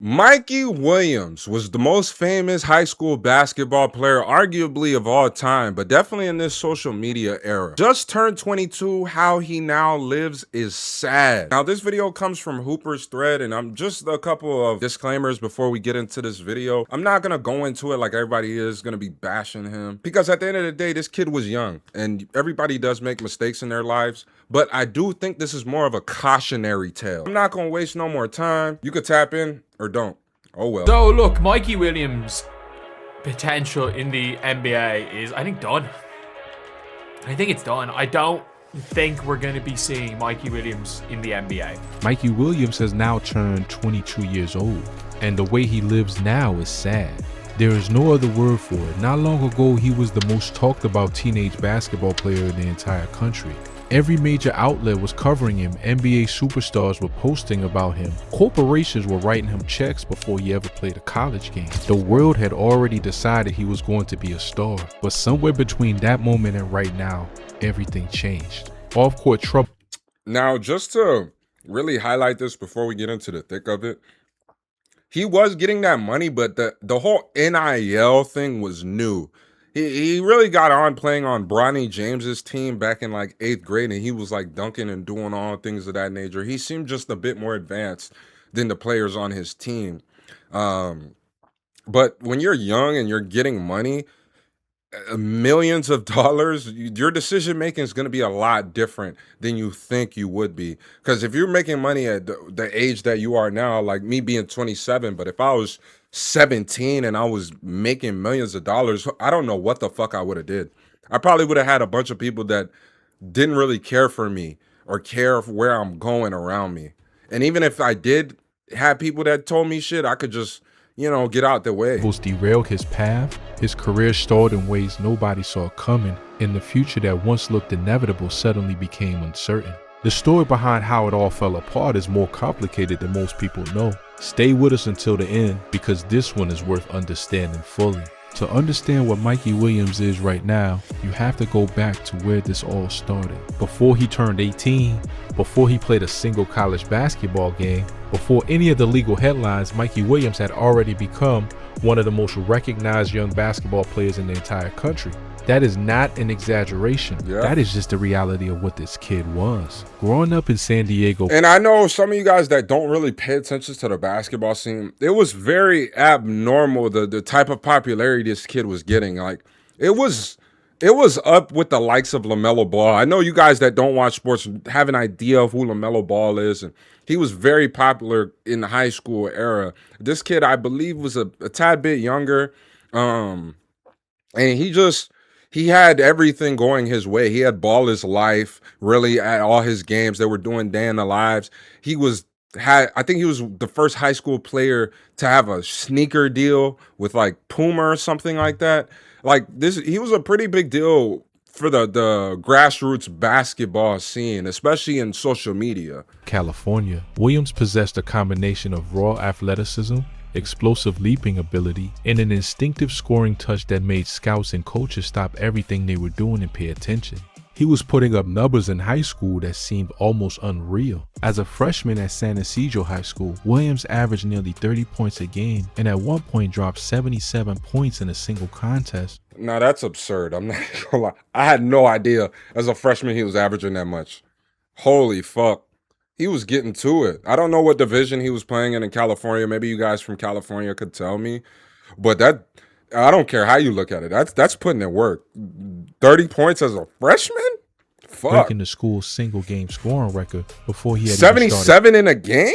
Mikey Williams was the most famous high school basketball player, arguably of all time, but definitely in this social media era. Just turned 22, how he now lives is sad. Now, this video comes from Hooper's thread, and I'm just a couple of disclaimers before we get into this video. I'm not gonna go into it like everybody is gonna be bashing him, because at the end of the day, this kid was young, and everybody does make mistakes in their lives, but I do think this is more of a cautionary tale. I'm not gonna waste no more time. You could tap in or don't. Oh well. So look, Mikey Williams' potential in the NBA is, I think, done. I think it's done. I don't think we're going to be seeing Mikey Williams in the NBA. Mikey Williams has now turned 22 years old, and the way he lives now is sad. There is no other word for it. Not long ago, he was the most talked about teenage basketball player in the entire country. Every major outlet was covering him. NBA superstars were posting about him. Corporations were writing him checks before he ever played a college game. The world had already decided he was going to be a star. But somewhere between that moment and right now, everything changed. Off-court trouble. Now, just to really highlight this before we get into the thick of it, he was getting that money, but the whole NIL thing was new. He really got on playing on Bronny James's team back in like 8th grade, and he was like dunking and doing all things of that nature. He seemed just a bit more advanced than the players on his team. But when you're young and you're getting money, millions of dollars, your decision making is going to be a lot different than you think you would be. Because if you're making money at the age that you are now, like me being 27, but if I was 17 and I was making millions of dollars, I don't know what the fuck I would have did. I probably would have had a bunch of people that didn't really care for me or care for where I'm going around me. And even if I did have people that told me shit, I could just, you know, get out the way. Derailed his path. His career stalled in ways nobody saw coming, and the future that once looked inevitable suddenly became uncertain. The story behind how it all fell apart is more complicated than most people know. Stay with us until the end, because this one is worth understanding fully. To understand what Mikey Williams is right now, you have to go back to where this all started. Before he turned 18, before he played a single college basketball game, before any of the legal headlines, Mikey Williams had already become one of the most recognized young basketball players in the entire country. That is not an exaggeration. Yeah. That is just the reality of what this kid was. Growing up in San Diego. And I know some of you guys that don't really pay attention to the basketball scene, it was very abnormal, the type of popularity this kid was getting. Like, it was up with the likes of LaMelo Ball. I know you guys that don't watch sports have an idea of who LaMelo Ball is, and he was very popular in the high school era. This kid, I believe, was a tad bit younger, and he had everything going his way. He had ball his life, really, at all his games. They were doing day in the lives. I think he was the first high school player to have a sneaker deal with like Puma or something like that. Like this, he was a pretty big deal for the grassroots basketball scene, especially in social media. California. Williams possessed a combination of raw athleticism, explosive leaping ability, and an instinctive scoring touch that made scouts and coaches stop everything they were doing and pay attention. He was putting up numbers in high school that seemed almost unreal. As a freshman at San Ysidro High School, Williams averaged nearly 30 points a game and at one point dropped 77 points in a single contest. Now that's absurd. I'm not gonna lie. I had no idea as a freshman he was averaging that much. Holy fuck. He was getting to it. I don't know what division he was playing in California. Maybe you guys from California could tell me. But I don't care how you look at it. That's putting in work. 30 points as a freshman? Fuck. Breaking the school's single game scoring record before he had 77 in a game?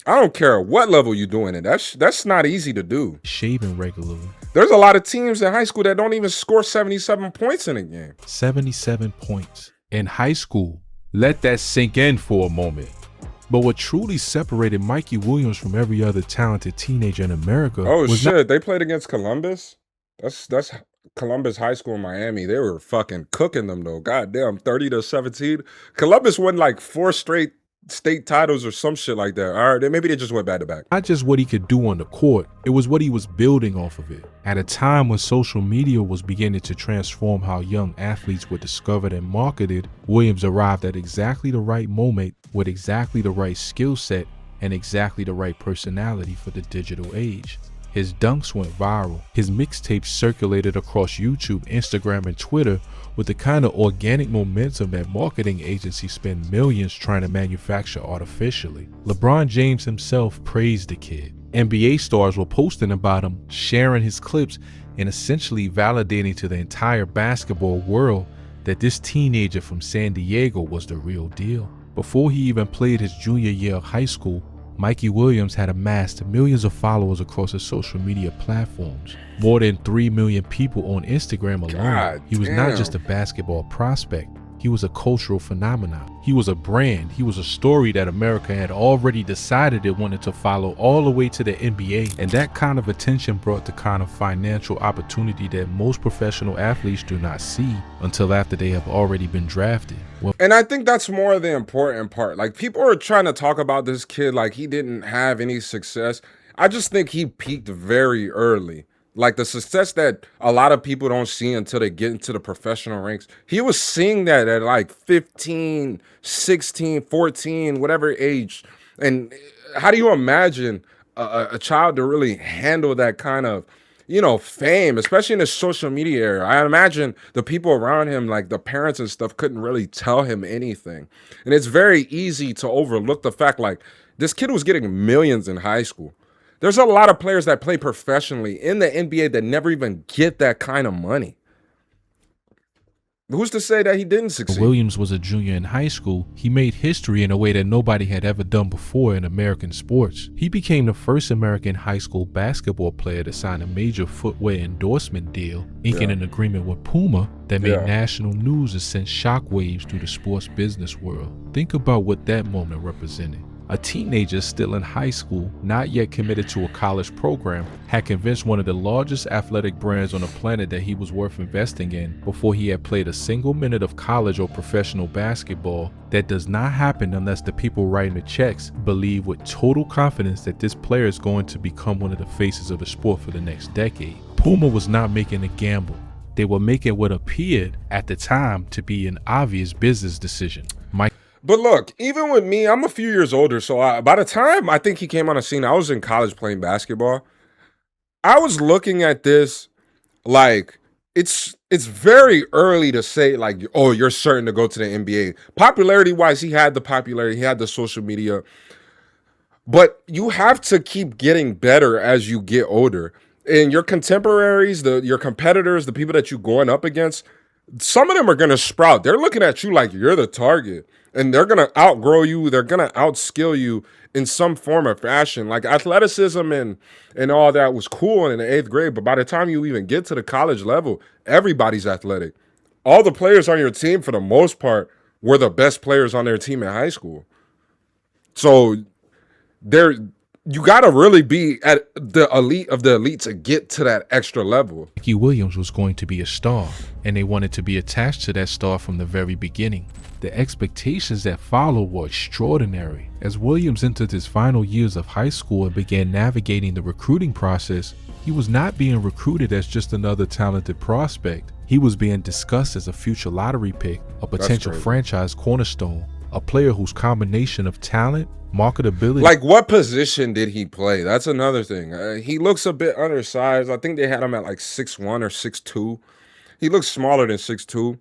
I don't care what level you're doing it. That's not easy to do. Shaving regularly. There's a lot of teams in high school that don't even score 77 points in a game. 77 points in high school. Let that sink in for a moment. But what truly separated Mikey Williams from every other talented teenager in America was shit, they played against Columbus? That's Columbus High School in Miami. They were fucking cooking them though. Goddamn, 30-17. Columbus won like 4 straight state titles or some shit like that. All right, maybe they just went back to back. Not just what he could do on the court, it was what he was building off of it. At a time when social media was beginning to transform how young athletes were discovered and marketed, Williams arrived at exactly the right moment with exactly the right skill set and exactly the right personality for the digital age. His dunks went viral. His mixtapes circulated across YouTube, Instagram, and Twitter with the kind of organic momentum that marketing agencies spend millions trying to manufacture artificially. LeBron James himself praised the kid. NBA stars were posting about him, sharing his clips, and essentially validating to the entire basketball world that this teenager from San Diego was the real deal. Before he even played his junior year of high school, Mikey Williams had amassed millions of followers across his social media platforms. More than 3 million people on Instagram alone. God He was damn. not just a basketball prospect. He was a cultural phenomenon. He was a brand. He was a story that America had already decided it wanted to follow all the way to the NBA. And that kind of attention brought the kind of financial opportunity that most professional athletes do not see until after they have already been drafted. Well, And I think that's more the important part. Like, people are trying to talk about this kid like he didn't have any success. I just think he peaked very early. Like, the success that a lot of people don't see until they get into the professional ranks. He was seeing that at like 15, 16, 14, whatever age. And how do you imagine a child to really handle that kind of, fame, especially in the social media era? I imagine the people around him, like the parents and stuff, couldn't really tell him anything. And it's very easy to overlook the fact, like, this kid was getting millions in high school. There's a lot of players that play professionally in the NBA that never even get that kind of money. Who's to say that he didn't succeed? Williams was a junior in high school. He made history in a way that nobody had ever done before in American sports. He became the first American high school basketball player to sign a major footwear endorsement deal, inking an agreement with Puma that made national news and sent shockwaves through the sports business world. Think about what that moment represented. A teenager still in high school, not yet committed to a college program, had convinced one of the largest athletic brands on the planet that he was worth investing in before he had played a single minute of college or professional basketball. That does not happen unless the people writing the checks believe with total confidence that this player is going to become one of the faces of the sport for the next decade. Puma was not making a gamble. They were making what appeared at the time to be an obvious business decision. But look, even with me, I'm a few years older, so by the time I think he came on the scene, I was in college playing basketball. I was looking at this like it's very early to say, like, oh, you're certain to go to the NBA. Popularity-wise, he had the popularity, he had the social media. But you have to keep getting better as you get older. And your contemporaries, your competitors, the people that you're going up against, some of them are going to sprout. They're looking at you like you're the target. And they're going to outgrow you. They're going to outskill you in some form or fashion. Like, athleticism and all that was cool in the 8th grade. But by the time you even get to the college level, everybody's athletic. All the players on your team, for the most part, were the best players on their team in high school. So you got to really be at the elite of the elite to get to that extra level. Mikey Williams was going to be a star, and they wanted to be attached to that star from the very beginning. The expectations that followed were extraordinary. As Williams entered his final years of high school and began navigating the recruiting process, he was not being recruited as just another talented prospect. He was being discussed as a future lottery pick, a potential franchise cornerstone, a player whose combination of talent, marketability. Like, what position did he play? That's another thing. He looks a bit undersized. I think they had him at like 6'1" or 6'2". He looks smaller than 6'2".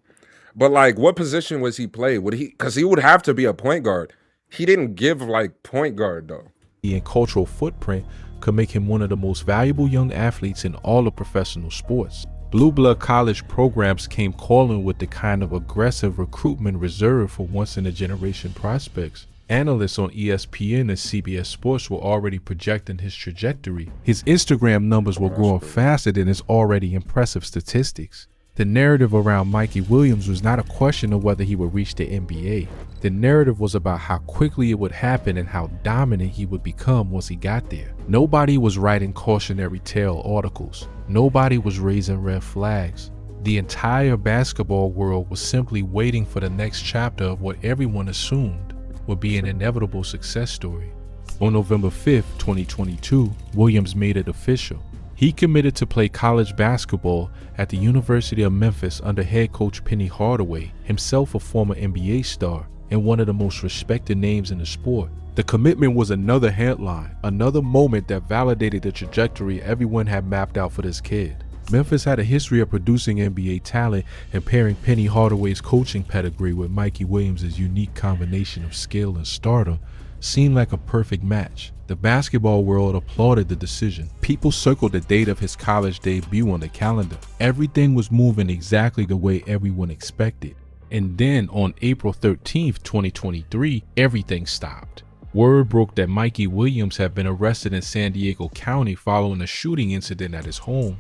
But, like, what position was he play? Because he would have to be a point guard. He didn't give, like, point guard, though. And cultural footprint could make him one of the most valuable young athletes in all of professional sports. Blue blood college programs came calling with the kind of aggressive recruitment reserved for once-in-a-generation prospects. Analysts on ESPN and CBS Sports were already projecting his trajectory. His Instagram numbers were growing faster than his already impressive statistics. The narrative around Mikey Williams was not a question of whether he would reach the NBA. The narrative was about how quickly it would happen and how dominant he would become once he got there. Nobody was writing cautionary tale articles. Nobody was raising red flags. The entire basketball world was simply waiting for the next chapter of what everyone assumed would be an inevitable success story. On November 5th, 2022, Williams made it official. He committed to play college basketball at the University of Memphis under head coach Penny Hardaway, himself a former NBA star and one of the most respected names in the sport. The commitment was another headline, another moment that validated the trajectory everyone had mapped out for this kid. Memphis had a history of producing NBA talent, and pairing Penny Hardaway's coaching pedigree with Mikey Williams' unique combination of skill and stardom seemed like a perfect match. The basketball world applauded the decision. People circled the date of his college debut on the calendar. Everything was moving exactly the way everyone expected. And then on April 13th, 2023, everything stopped. Word broke that Mikey Williams had been arrested in San Diego County following a shooting incident at his home.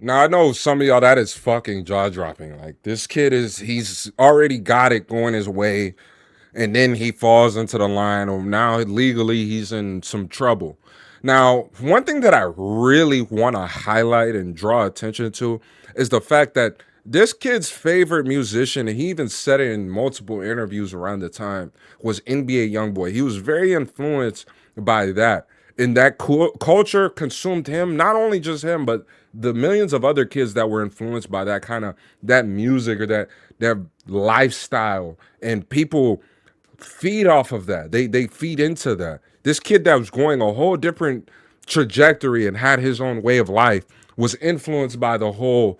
Now, I know some of y'all, that is fucking jaw-dropping. Like, this kid he's already got it going his way, and then he falls into the line, or now legally he's in some trouble. Now, one thing that I really want to highlight and draw attention to is the fact that this kid's favorite musician, and he even said it in multiple interviews around the time, was NBA Youngboy. He was very influenced by that. And that culture consumed him, not only just him, but the millions of other kids that were influenced by that music or that lifestyle. And people feed off of that. They feed into that. This kid that was going a whole different trajectory and had his own way of life was influenced by the whole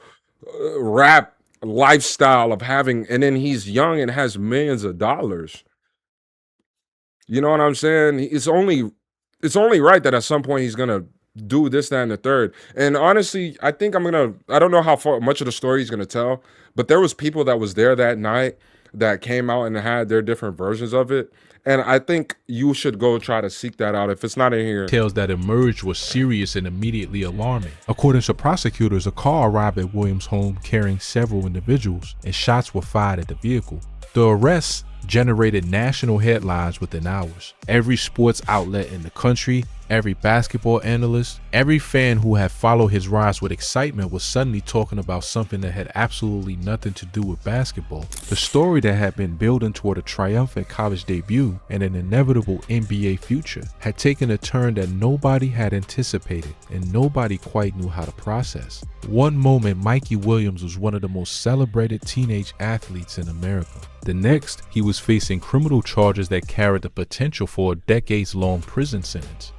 rap lifestyle of having, and then he's young and has millions of dollars. You know what I'm saying? It's only right that at some point he's gonna do this, that, and the third. And honestly, I think I don't know how much of the story he's gonna tell, but there was people that was there that night that came out and had their different versions of it. And I think you should go try to seek that out if it's not in here. Details that emerged was serious and immediately alarming. According to prosecutors, a car arrived at Williams' home carrying several individuals, and shots were fired at the vehicle. The arrests generated national headlines within hours. Every sports outlet in the country, every basketball analyst, every fan who had followed his rise with excitement was suddenly talking about something that had absolutely nothing to do with basketball. The story that had been building toward a triumphant college debut and an inevitable NBA future had taken a turn that nobody had anticipated and nobody quite knew how to process. One moment, Mikey Williams was one of the most celebrated teenage athletes in America. The next, he was facing criminal charges that carried the potential for a decades-long prison sentence.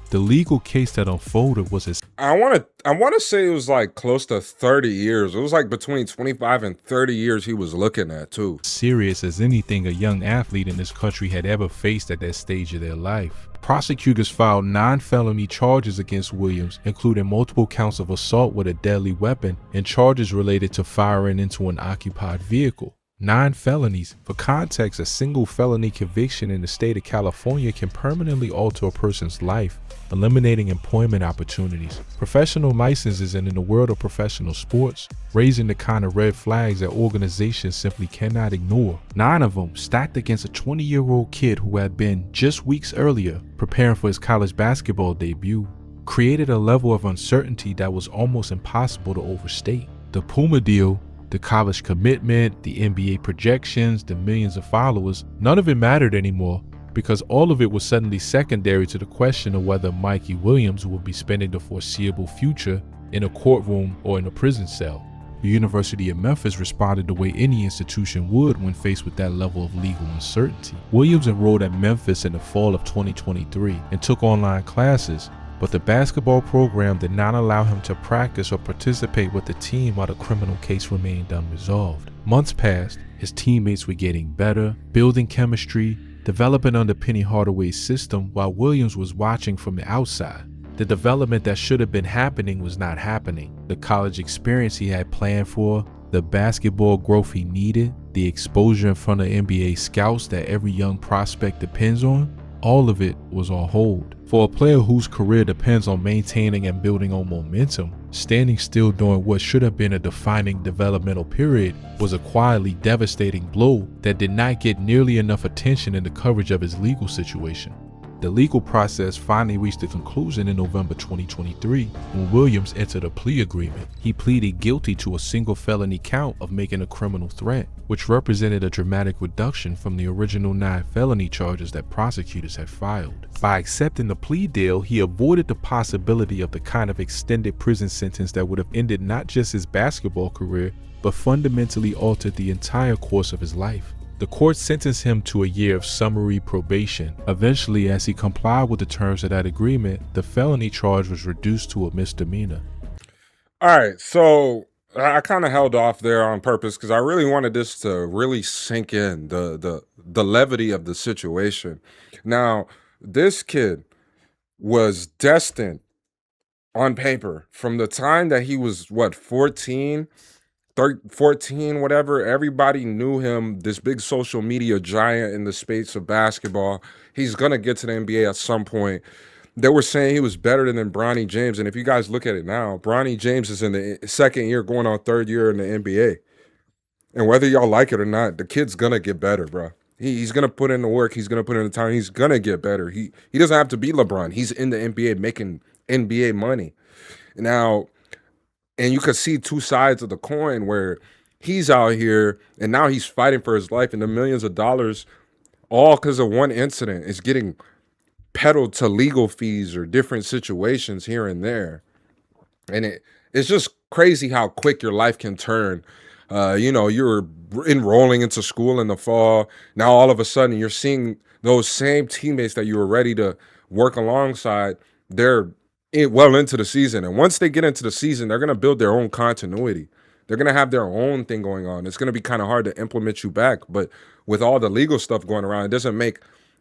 The legal case that unfolded was as I want to say it was like close to 30 years. It was like between 25 and 30 years he was looking at too. Serious as anything a young athlete in this country had ever faced at that stage of their life. Prosecutors filed 9 felony charges against Williams, including multiple counts of assault with a deadly weapon and charges related to firing into an occupied vehicle. 9 felonies. For context, a single felony conviction in the state of California can permanently alter a person's life, eliminating employment opportunities, professional licenses, and in the world of professional sports, raising the kind of red flags that organizations simply cannot ignore. 9 of them stacked against a 20-year-old kid who had been, just weeks earlier, preparing for his college basketball debut, created a level of uncertainty that was almost impossible to overstate. The Puma deal, the college commitment, the NBA projections, the millions of followers, none of it mattered anymore because all of it was suddenly secondary to the question of whether Mikey Williams would be spending the foreseeable future in a courtroom or in a prison cell. The University of Memphis responded the way any institution would when faced with that level of legal uncertainty. Williams enrolled at Memphis in the fall of 2023 and took online classes, but the basketball program did not allow him to practice or participate with the team while the criminal case remained unresolved. Months passed, his teammates were getting better, building chemistry, developing under Penny Hardaway's system while Williams was watching from the outside. The development that should have been happening was not happening. The college experience he had planned for, the basketball growth he needed, the exposure in front of NBA scouts that every young prospect depends on, all of it was on hold. For a player whose career depends on maintaining and building on momentum, standing still during what should have been a defining developmental period was a quietly devastating blow that did not get nearly enough attention in the coverage of his legal situation. The legal process finally reached a conclusion in November 2023 when Williams entered a plea agreement. He pleaded guilty to a single felony count of making a criminal threat, which represented a dramatic reduction from the original 9 felony charges that prosecutors had filed. By accepting the plea deal, he avoided the possibility of the kind of extended prison sentence that would have ended not just his basketball career, but fundamentally altered the entire course of his life. The court sentenced him to a year of summary probation. Eventually, as he complied with the terms of that agreement, the felony charge was reduced to a misdemeanor. All right, so I kind of held off there on purpose because I really wanted this to really sink in the levity of the situation. Now, this kid was destined on paper from the time that he was 14, 14, whatever. Everybody knew him, this big social media giant in the space of basketball. He's gonna get to the NBA at some point. They were saying he was better than Bronny James, and if you guys look at it now, Bronny James is in the second year, going on third year in the NBA. And whether y'all like it or not, the kid's gonna get better, bro. He's gonna put in the work. He's gonna put in the time. He's gonna get better. He doesn't have to be LeBron. He's in the NBA making NBA money now. And you could see two sides of the coin where he's out here and now he's fighting for his life, and the millions of dollars, all because of one incident, is getting peddled to legal fees or different situations here and there. And it's just crazy how quick your life can turn. You're enrolling into school in the fall. Now all of a sudden you're seeing those same teammates that you were ready to work alongside. They're well into the season. And once they get into the season, they're going to build their own continuity. They're going to have their own thing going on. It's going to be kind of hard to implement you back. But with all the legal stuff going around, it doesn't make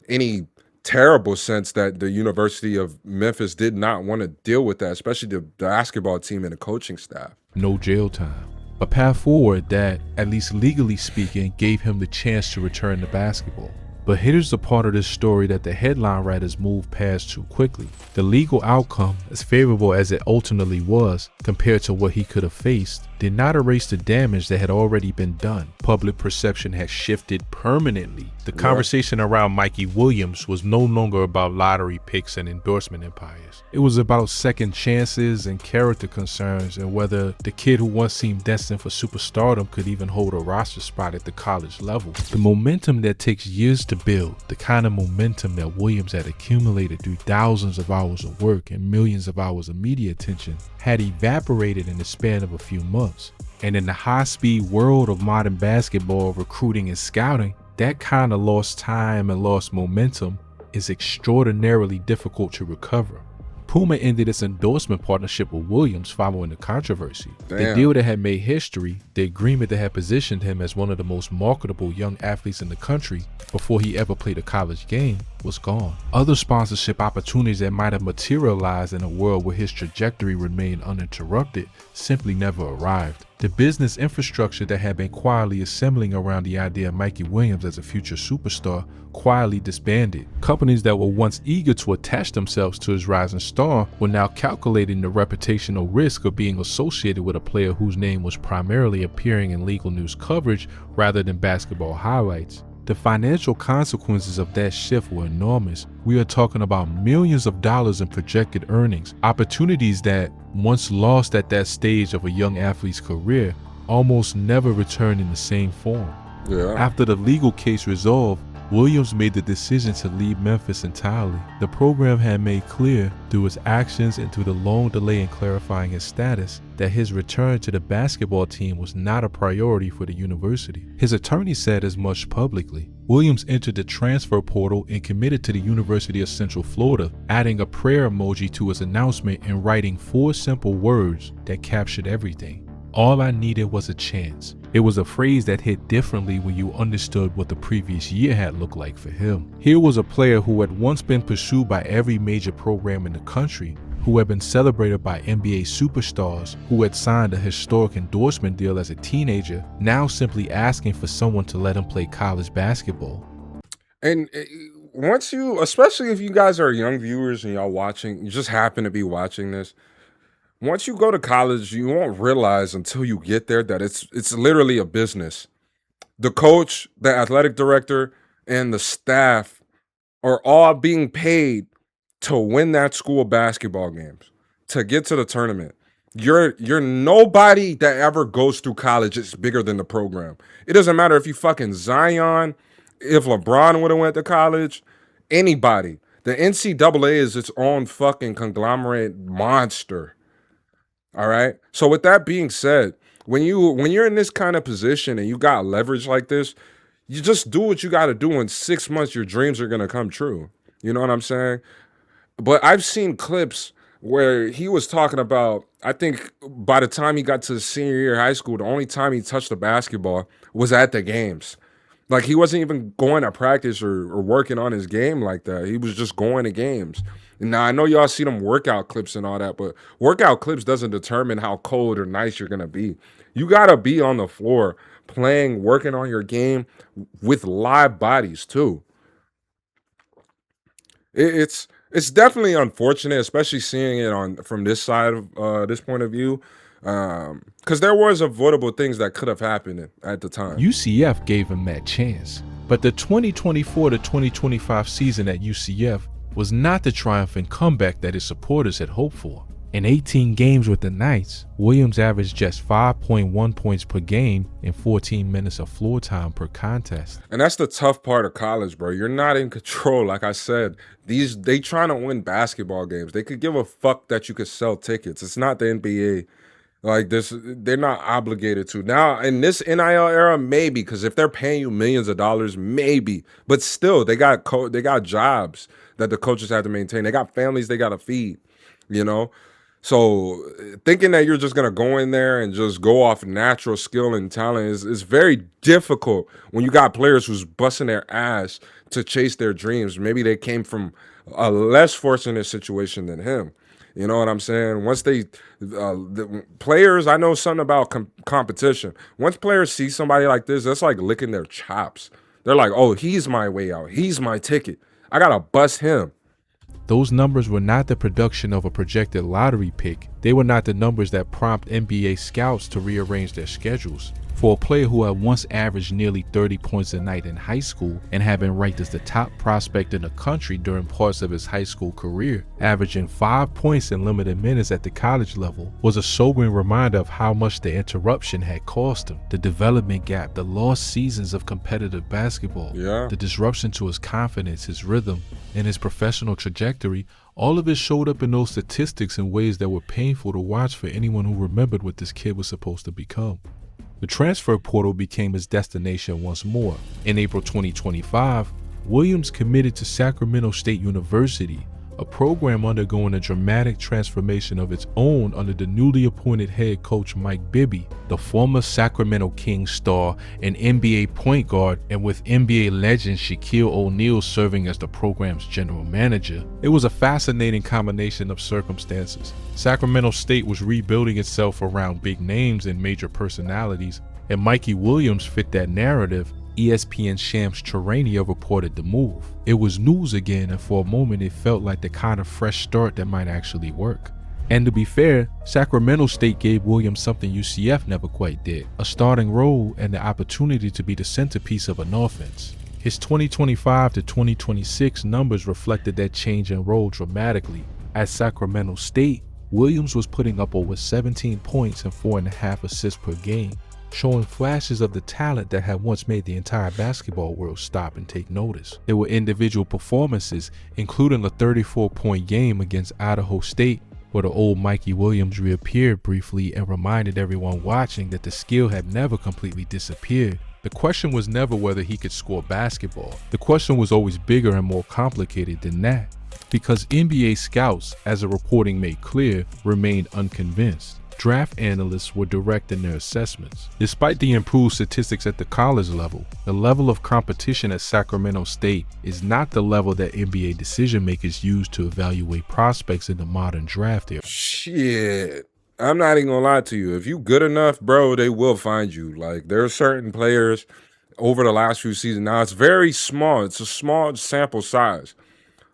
any terrible sense that the University of Memphis did not want to deal with that, especially the basketball team and the coaching staff. No jail time. A path forward that, at least legally speaking, gave him the chance to return to basketball. But here's the part of this story that the headline writers moved past too quickly. The legal outcome, as favorable as it ultimately was compared to what he could have faced, did not erase the damage that had already been done. Public perception had shifted permanently. The conversation around Mikey Williams was no longer about lottery picks and endorsement empires. It was about second chances and character concerns, and whether the kid who once seemed destined for superstardom could even hold a roster spot at the college level. The momentum that takes years to build, the kind of momentum that Williams had accumulated through thousands of hours of work and millions of hours of media attention, had evaporated in the span of a few months. And in the high-speed world of modern basketball recruiting and scouting, that kind of lost time and lost momentum is extraordinarily difficult to recover. Puma ended its endorsement partnership with Williams following the controversy. The deal that had made history, the agreement that had positioned him as one of the most marketable young athletes in the country before he ever played a college game, was gone. Other sponsorship opportunities that might have materialized in a world where his trajectory remained uninterrupted simply never arrived. The business infrastructure that had been quietly assembling around the idea of Mikey Williams as a future superstar quietly disbanded. Companies that were once eager to attach themselves to his rising star were now calculating the reputational risk of being associated with a player whose name was primarily appearing in legal news coverage rather than basketball highlights. The financial consequences of that shift were enormous. We are talking about millions of dollars in projected earnings, opportunities that, once lost at that stage of a young athlete's career, almost never return in the same form. After the legal case resolved, Williams made the decision to leave Memphis entirely. The program had made clear through its actions and through the long delay in clarifying his status that his return to the basketball team was not a priority for the university. His attorney said as much publicly. Williams entered the transfer portal and committed to the University of Central Florida, adding a prayer emoji to his announcement and writing 4 simple words that captured everything. All I needed was a chance. It was a phrase that hit differently when you understood what the previous year had looked like for him. Here was a player who had once been pursued by every major program in the country, who had been celebrated by NBA superstars, who had signed a historic endorsement deal as a teenager, now simply asking for someone to let him play college basketball. And once you, especially if you guys are young viewers and y'all watching, you just happen to be watching this, once you go to college, you won't realize until you get there that it's literally a business. The coach, the athletic director, and the staff are all being paid to win that school basketball games, to get to the tournament. You're nobody that ever goes through college is bigger than the program. It doesn't matter if you fucking Zion, if LeBron would have went to college, anybody. The NCAA is its own fucking conglomerate monster. All right. So with that being said, when you're in this kind of position and you got leverage like this, you just do what you got to do. In 6 months, your dreams are going to come true. You know what I'm saying? But I've seen clips where he was talking about, I think by the time he got to senior year of high school, the only time he touched the basketball was at the games. Like he wasn't even going to practice or working on his game like that. He was just going to games. And now I know y'all see them workout clips and all that, but workout clips doesn't determine how cold or nice you're gonna be. You gotta be on the floor playing, working on your game with live bodies too. It's definitely unfortunate, especially seeing it on from this side of this point of view, because there was avoidable things that could have happened at the time. UCF gave him that chance, but the 2024 to 2025 season at UCF was not the triumphant comeback that his supporters had hoped for. In 18 games with the Knights, Williams averaged just 5.1 points per game and 14 minutes of floor time per contest. And that's the tough part of college, bro. You're not in control. Like I said, they trying to win basketball games. They could give a fuck that you could sell tickets. It's not the NBA. Like this, they're not obligated to. Now, in this NIL era, maybe, because if they're paying you millions of dollars, maybe. But still, they got jobs that the coaches have to maintain. They got families they got to feed, you know? So thinking that you're just going to go in there and just go off natural skill and talent is very difficult when you got players who's busting their ass to chase their dreams. Maybe they came from a less fortunate situation than him. You know what I'm saying? Once the players, I know something about competition. Once players see somebody like this, that's like licking their chops. They're like, oh, he's my way out. He's my ticket. I got to bust him. Those numbers were not the production of a projected lottery pick. They were not the numbers that prompt NBA scouts to rearrange their schedules. For a player who had once averaged nearly 30 points a night in high school and had been ranked as the top prospect in the country during parts of his high school career, averaging 5 points in limited minutes at the college level was a sobering reminder of how much the interruption had cost him. The development gap, the lost seasons of competitive basketball, the disruption to his confidence, his rhythm, and his professional trajectory, all of it showed up in those statistics in ways that were painful to watch for anyone who remembered what this kid was supposed to become. The transfer portal became his destination once more. In April 2025, Williams committed to Sacramento State University, a program undergoing a dramatic transformation of its own under the newly appointed head coach Mike Bibby, the former Sacramento Kings star and NBA point guard, and with NBA legend Shaquille O'Neal serving as the program's general manager. It was a fascinating combination of circumstances. Sacramento State was rebuilding itself around big names and major personalities, and Mikey Williams fit that narrative. ESPN Shams Charania reported the move. It was news again, and for a moment it felt like the kind of fresh start that might actually work. And to be fair, Sacramento State gave Williams something UCF never quite did: a starting role and the opportunity to be the centerpiece of an offense. His 2025 to 2026 numbers reflected that change in role dramatically. At Sacramento State, Williams was putting up over 17 points and 4.5 assists per game, showing flashes of the talent that had once made the entire basketball world stop and take notice. There were individual performances, including a 34-point game against Idaho State, where the old Mikey Williams reappeared briefly and reminded everyone watching that the skill had never completely disappeared. The question was never whether he could score basketball. The question was always bigger and more complicated than that, because NBA scouts, as the reporting made clear, remained unconvinced. Draft analysts were direct in their assessments. Despite the improved statistics at the college level, the level of competition at Sacramento State is not the level that NBA decision makers use to evaluate prospects in the modern draft era. Shit. I'm not even gonna lie to you. If you good enough, bro, they will find you. Like, there are certain players over the last few seasons. Now, it's very small. It's a small sample size.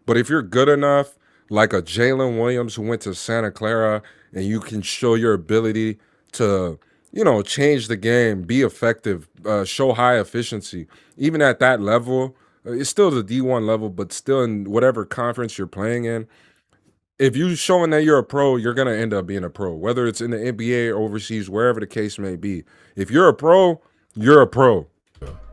But if you're good enough, like a Jalen Williams who went to Santa Clara, and you can show your ability to, you know, change the game, be effective, show high efficiency, even at that level, it's still the D1 level, but still in whatever conference you're playing in. If you're showing that you're a pro, you're going to end up being a pro, whether it's in the NBA or overseas, wherever the case may be. If you're a pro, you're a pro.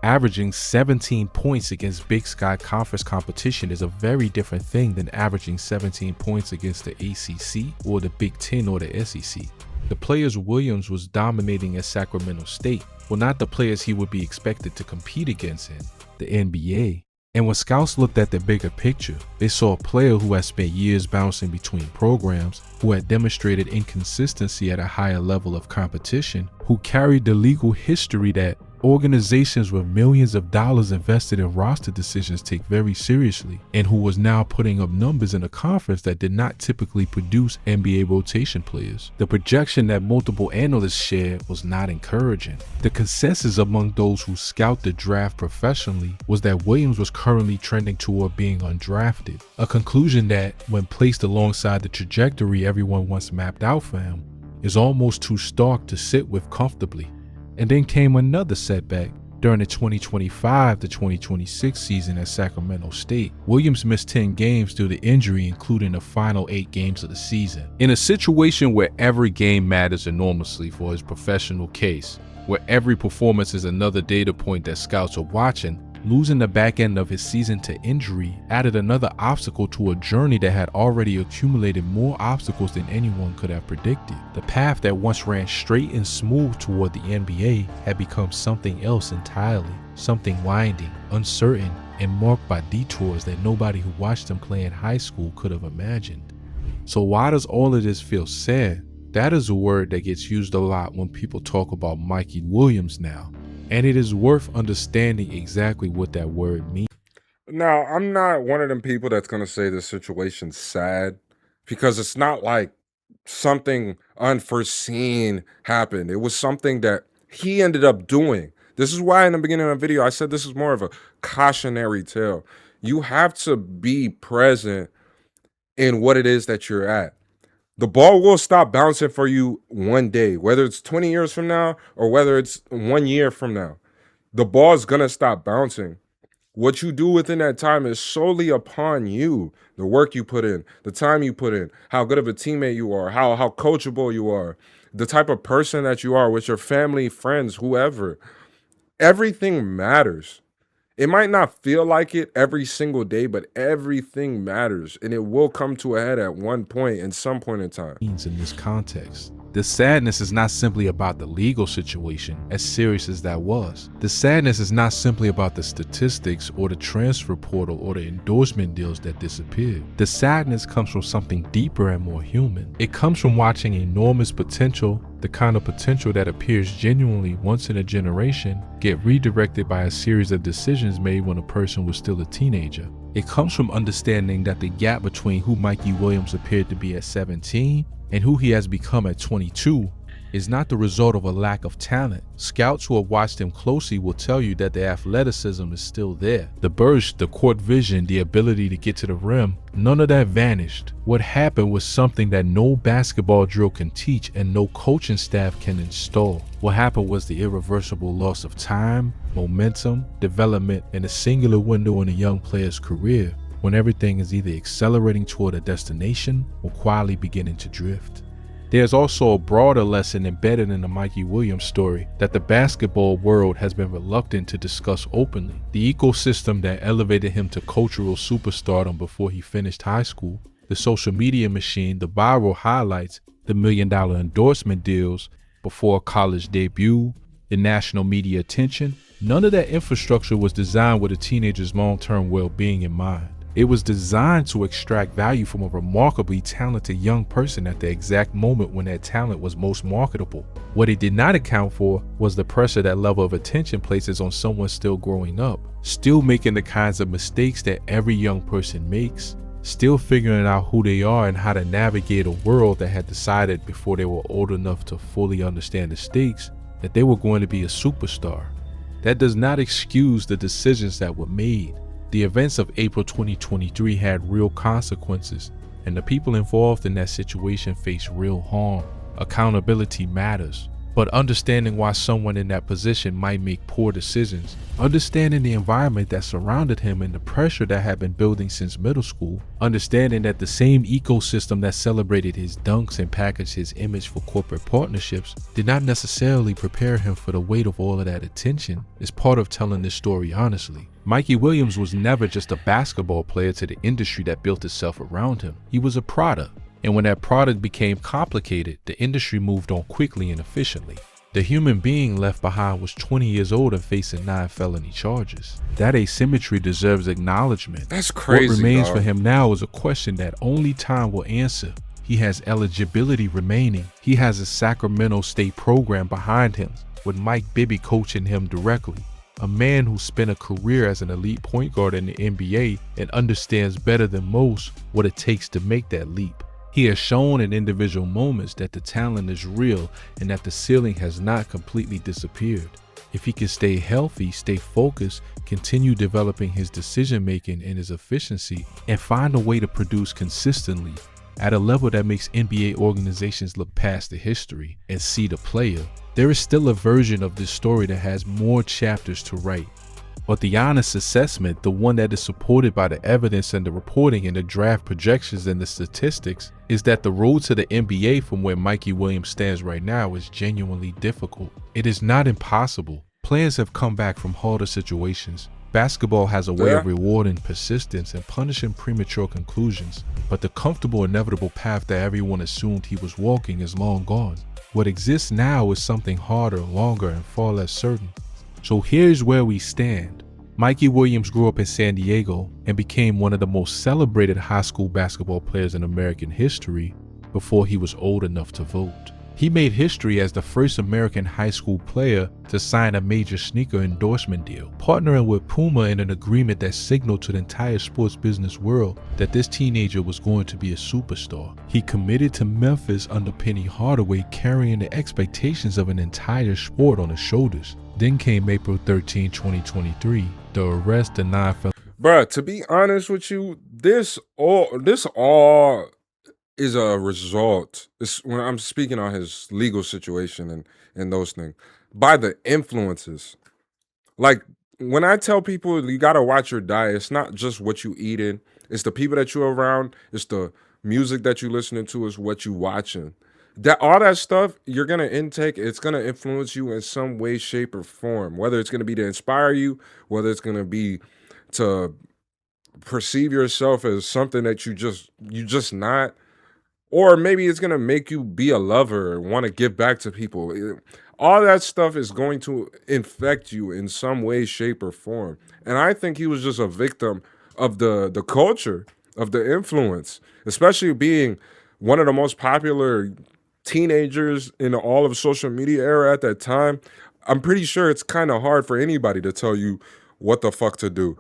Averaging 17 points against Big Sky Conference competition is a very different thing than averaging 17 points against the ACC or the Big Ten or the SEC. The players Williams was dominating at Sacramento State Well, not the players he would be expected to compete against in the NBA. And when scouts looked at the bigger picture, they saw a player who had spent years bouncing between programs, who had demonstrated inconsistency at a higher level of competition, who carried the legal history that organizations with millions of dollars invested in roster decisions take very seriously, and who was now putting up numbers in a conference that did not typically produce NBA rotation players. The projection that multiple analysts shared was not encouraging. The consensus among those who scout the draft professionally was that Williams was currently trending toward being undrafted, a conclusion that, when placed alongside the trajectory everyone once mapped out for him, is almost too stark to sit with comfortably. And then came another setback. During the 2025 to 2026 season at Sacramento State, Williams missed 10 games due to injury, including the final 8 games of the season. In a situation where every game matters enormously for his professional case, where every performance is another data point that scouts are watching, losing the back end of his season to injury added another obstacle to a journey that had already accumulated more obstacles than anyone could have predicted. The path that once ran straight and smooth toward the NBA had become something else entirely, something winding, uncertain, and marked by detours that nobody who watched him play in high school could have imagined. So why does all of this feel sad? That is a word that gets used a lot when people talk about Mikey Williams now. And it is worth understanding exactly what that word means. Now, I'm not one of them people that's going to say this situation's sad, because it's not like something unforeseen happened. It was something that he ended up doing. This is why in the beginning of the video, I said this is more of a cautionary tale. You have to be present in what it is that you're at. The ball will stop bouncing for you one day, whether it's 20 years from now or whether it's 1 year from now. The ball's going to stop bouncing. What you do within that time is solely upon you. The work you put in, the time you put in, how good of a teammate you are, how coachable you are, the type of person that you are with your family, friends, whoever. Everything matters. It might not feel like it every single day, but everything matters, and it will come to a head at one point in some point in time. In this context, the sadness is not simply about the legal situation, as serious as that was. The sadness is not simply about the statistics or the transfer portal or the endorsement deals that disappeared. The sadness comes from something deeper and more human. It comes from watching enormous potential, the kind of potential that appears genuinely once in a generation, get redirected by a series of decisions made when a person was still a teenager. It comes from understanding that the gap between who Mikey Williams appeared to be at 17 and who he has become at 22 is not the result of a lack of talent. Scouts who have watched him closely will tell you that the athleticism is still there. The burst, the court vision, the ability to get to the rim, none of that vanished. What happened was something that no basketball drill can teach and no coaching staff can install. What happened was the irreversible loss of time, momentum, development, and a singular window in a young player's career when everything is either accelerating toward a destination or quietly beginning to drift. There's also a broader lesson embedded in the Mikey Williams story that the basketball world has been reluctant to discuss openly. The ecosystem that elevated him to cultural superstardom before he finished high school, the social media machine, the viral highlights, the $1 million endorsement deals before a college debut, the national media attention, none of that infrastructure was designed with a teenager's long-term well-being in mind. It was designed to extract value from a remarkably talented young person at the exact moment when that talent was most marketable. What it did not account for was the pressure that level of attention places on someone still growing up, still making the kinds of mistakes that every young person makes, still figuring out who they are and how to navigate a world that had decided before they were old enough to fully understand the stakes that they were going to be a superstar. That does not excuse the decisions that were made. The events of April 2023 had real consequences, and the people involved in that situation faced real harm. Accountability matters, but understanding why someone in that position might make poor decisions, understanding the environment that surrounded him and the pressure that had been building since middle school, understanding that the same ecosystem that celebrated his dunks and packaged his image for corporate partnerships did not necessarily prepare him for the weight of all of that attention, is part of telling this story honestly. Mikey Williams was never just a basketball player to the industry that built itself around him. He was a product. And when that product became complicated, the industry moved on quickly and efficiently. The human being left behind was 20 years old and facing 9 felony charges. That asymmetry deserves acknowledgement. That's crazy. What remains dog. for him now is a question that only time will answer. He has eligibility remaining. He has a Sacramento State program behind him, with Mike Bibby coaching him directly. A man who spent a career as an elite point guard in the NBA and understands better than most what it takes to make that leap. He has shown in individual moments that the talent is real and that the ceiling has not completely disappeared. If he can stay healthy, stay focused, continue developing his decision making and his efficiency, and find a way to produce consistently at a level that makes NBA organizations look past the history and see the player, there is still a version of this story that has more chapters to write. But the honest assessment, the one that is supported by the evidence and the reporting and the draft projections and the statistics, is that the road to the NBA from where Mikey Williams stands right now is genuinely difficult. It is not impossible. Players have come back from harder situations. Basketball has a way of rewarding persistence and punishing premature conclusions, but the comfortable, inevitable path that everyone assumed he was walking is long gone. What exists now is something harder, longer, and far less certain. So here's where we stand. Mikey Williams grew up in San Diego and became one of the most celebrated high school basketball players in American history before he was old enough to vote. He made history as the first American high school player to sign a major sneaker endorsement deal, partnering with Puma in an agreement that signaled to the entire sports business world that this teenager was going to be a superstar. He committed to Memphis under Penny Hardaway, carrying the expectations of an entire sport on his shoulders. Then came April 13, 2023, the arrest of 9 felons. Bruh, to be honest with you, this all is a result. When I'm speaking on his legal situation and those things, by the influences. Like when I tell people you gotta watch your diet, it's not just what you eating, it's the people that you're around, it's the music that you listening to, it's what you watching. That all that stuff you're gonna intake, it's gonna influence you in some way, shape, or form. Whether it's gonna be to inspire you, whether it's gonna be to perceive yourself as something that you just not. Or maybe it's going to make you be a lover and want to give back to people. All that stuff is going to infect you in some way, shape, or form. And I think he was just a victim of the culture, of the influence, especially being one of the most popular teenagers in all of social media era at that time. I'm pretty sure it's kind of hard for anybody to tell you what the fuck to do.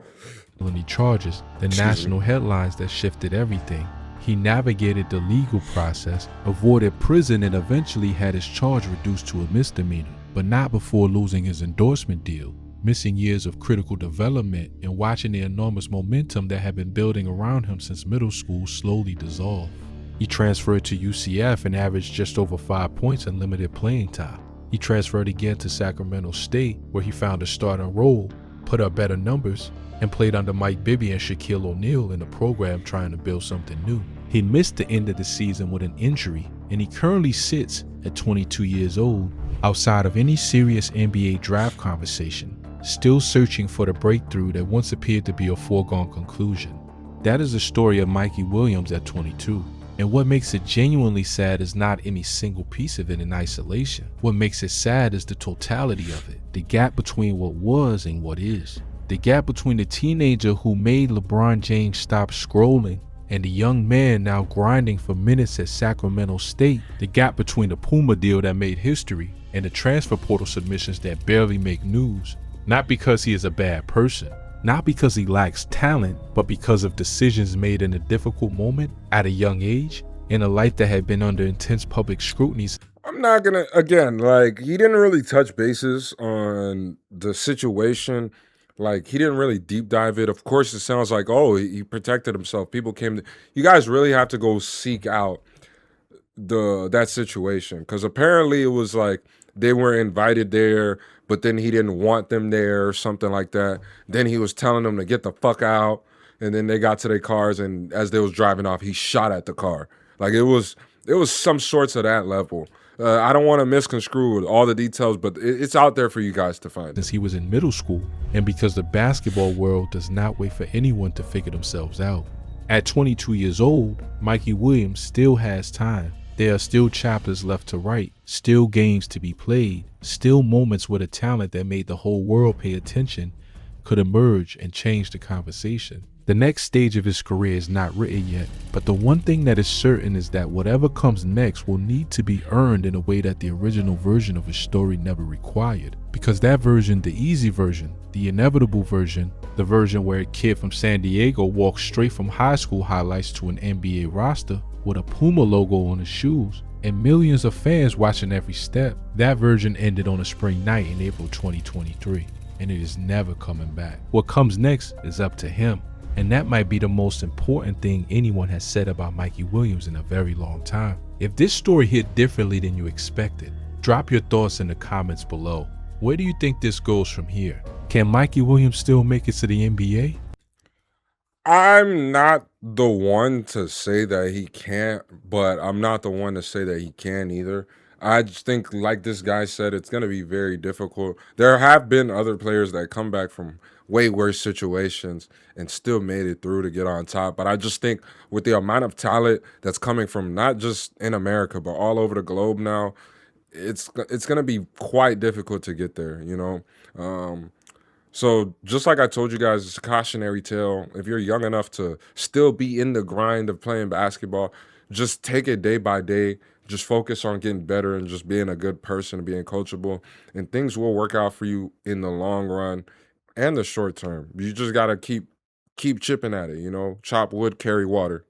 Felony charges, the national headlines that shifted everything. He navigated the legal process, avoided prison, and eventually had his charge reduced to a misdemeanor, but not before losing his endorsement deal, missing years of critical development and watching the enormous momentum that had been building around him since middle school slowly dissolve. He transferred to UCF and averaged just over 5 points in limited playing time. He transferred again to Sacramento State, where he found a starting role, put up better numbers, and played under Mike Bibby and Shaquille O'Neal in the program trying to build something new. He missed the end of the season with an injury, and he currently sits at 22 years old, outside of any serious NBA draft conversation, still searching for the breakthrough that once appeared to be a foregone conclusion. That is the story of Mikey Williams at 22. And what makes it genuinely sad is not any single piece of it in isolation. What makes it sad is the totality of it, the gap between what was and what is. The gap between the teenager who made LeBron James stop scrolling and the young man now grinding for minutes at Sacramento State. The gap between the Puma deal that made history and the transfer portal submissions that barely make news. Not because he is a bad person, not because he lacks talent, but because of decisions made in a difficult moment at a young age in a life that had been under intense public scrutiny. I'm not gonna, again, like, he didn't really touch bases on the situation. Like, he didn't really deep dive it. Of course, it sounds like, oh, he protected himself. People came to, you guys really have to go seek out that situation. Because apparently it was like they were invited there, but then he didn't want them there or something like that. Then he was telling them to get the fuck out. And then they got to their cars, and as they was driving off, he shot at the car. Like, it was some sorts of that level. I don't want to misconstrue all the details, but it's out there for you guys to find. Since he was in middle school, and because the basketball world does not wait for anyone to figure themselves out. At 22 years old, Mikey Williams still has time. There are still chapters left to write, still games to be played, still moments where the talent that made the whole world pay attention could emerge and change the conversation. The next stage of his career is not written yet, but the one thing that is certain is that whatever comes next will need to be earned in a way that the original version of his story never required. Because that version, the easy version, the inevitable version, the version where a kid from San Diego walks straight from high school highlights to an NBA roster with a Puma logo on his shoes, and millions of fans watching every step, that version ended on a spring night in April 2023, and it is never coming back. What comes next is up to him. And that might be the most important thing anyone has said about Mikey Williams in a very long time. If this story hit differently than you expected, drop your thoughts in the comments below. Where do you think this goes from here? Can Mikey Williams still make it to the NBA? I'm not the one to say that he can't, but I'm not the one to say that he can either. I just think, like this guy said, it's going to be very difficult. There have been other players that come back from way worse situations and still made it through to get on top. But I just think with the amount of talent that's coming from not just in America, but all over the globe now, it's going to be quite difficult to get there, you know? So just like I told you guys, it's a cautionary tale. If you're young enough to still be in the grind of playing basketball, just take it day by day. Just focus on getting better and just being a good person and being coachable. And things will work out for you in the long run and the short term. You just gotta keep chipping at it, you know, chop wood, carry water.